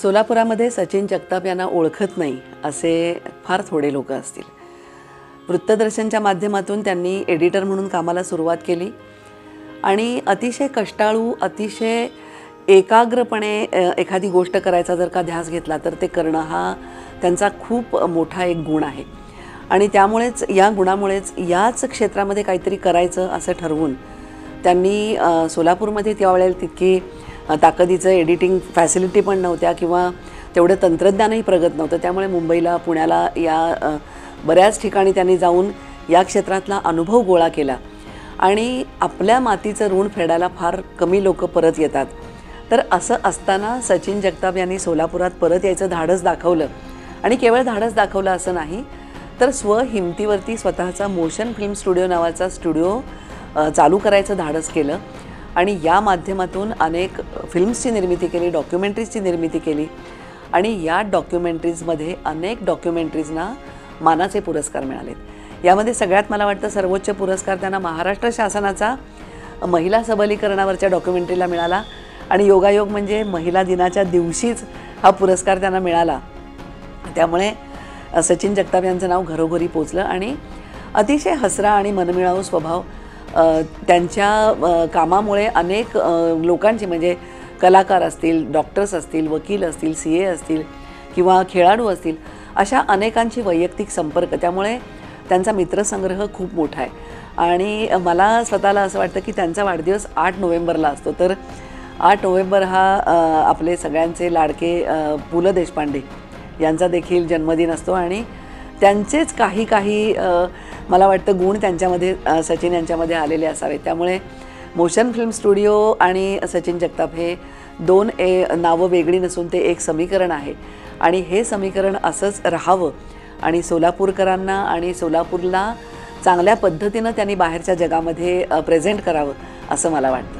सोलापुरामध्ये सचिन जगताप यांना ओळखत नाही असे फार थोडे लोक असतील. वृत्तदर्शनच्या माध्यमातून त्यांनी एडिटर म्हणून कामाला सुरुवात केली आणि अतिशय कष्टाळू, अतिशय एकाग्रपणे एखादी गोष्ट करायचा जर का ध्यास घेतला तर ते करणं हा त्यांचा खूप मोठा एक गुण आहे. आणि त्यामुळेच या गुणामुळेच याच क्षेत्रामध्ये काहीतरी करायचं असं ठरवून त्यांनी सोलापूरमध्ये त्यावेळेला तितकी ताकदीचं एडिटिंग फॅसिलिटी पण नव्हत्या किंवा तेवढं तंत्रज्ञानही प्रगत नव्हतं. त्यामुळे मुंबईला, पुण्याला या बऱ्याच ठिकाणी त्यांनी जाऊन या क्षेत्रातला अनुभव गोळा केला. आणि आपल्या मातीचं ऋण फेडायला फार कमी लोक परत येतात. तर असं असताना सचिन जगताप यांनी सोलापुरात परत यायचं धाडस दाखवलं. आणि केवळ धाडस दाखवलं असं नाही, तर स्वहिमतीवरती स्वतःचा मोशन फिल्म स्टुडिओ नावाचा स्टुडिओ चालू करायचं धाडस केलं. आणि या माध्यमातून अनेक फिल्म्सची निर्मिती केली, डॉक्युमेंटरीजची निर्मिती केली. आणि या डॉक्युमेंटरीजमध्ये अनेक डॉक्युमेंटरीजना मानाचे पुरस्कार मिळालेत. यामध्ये सगळ्यात मला वाटतं सर्वोच्च पुरस्कार त्यांना महाराष्ट्र शासनाचा महिला सबलीकरणावरच्या डॉक्युमेंटरीला मिळाला. आणि योगायोग म्हणजे महिला दिनाच्या दिवशीच हा पुरस्कार त्यांना मिळाला. त्यामुळे सचिन जगताप यांचं नाव घरोघरी पोचलं. आणि अतिशय हसरा आणि मनमिळावू स्वभाव त्यांच्या कामामुळे अनेक लोकांची, म्हणजे कलाकार असतील, डॉक्टर्स असतील, वकील असतील, CA असतील किंवा खेळाडू असतील, अशा अनेकांची वैयक्तिक संपर्क, त्यामुळे त्यांचा मित्रसंग्रह खूप मोठा आहे. आणि मला स्वतःला असं वाटतं की त्यांचा वाढदिवस 8 नोव्हेंबरला असतो. तर 8 नोव्हेंबर हा आपले सगळ्यांचे लाडके पु ल देशपांडे यांचा देखील जन्मदिन असतो. आणि त्यांचेच काही मला वाटतं गुण त्यांच्यामध्ये, सचिन यांच्यामध्ये आलेले असावेत. त्यामुळे मोशन फिल्म स्टुडिओ आणि सचिन जगताप हे दोन नावं वेगळी नसून ते एक समीकरण आहे. आणि हे समीकरण असंच राहावं आणि सोलापूरकरांना आणि सोलापूरला चांगल्या पद्धतीनं त्यांनी बाहेरच्या जगामध्ये प्रेझेंट करावं असं मला वाटतं.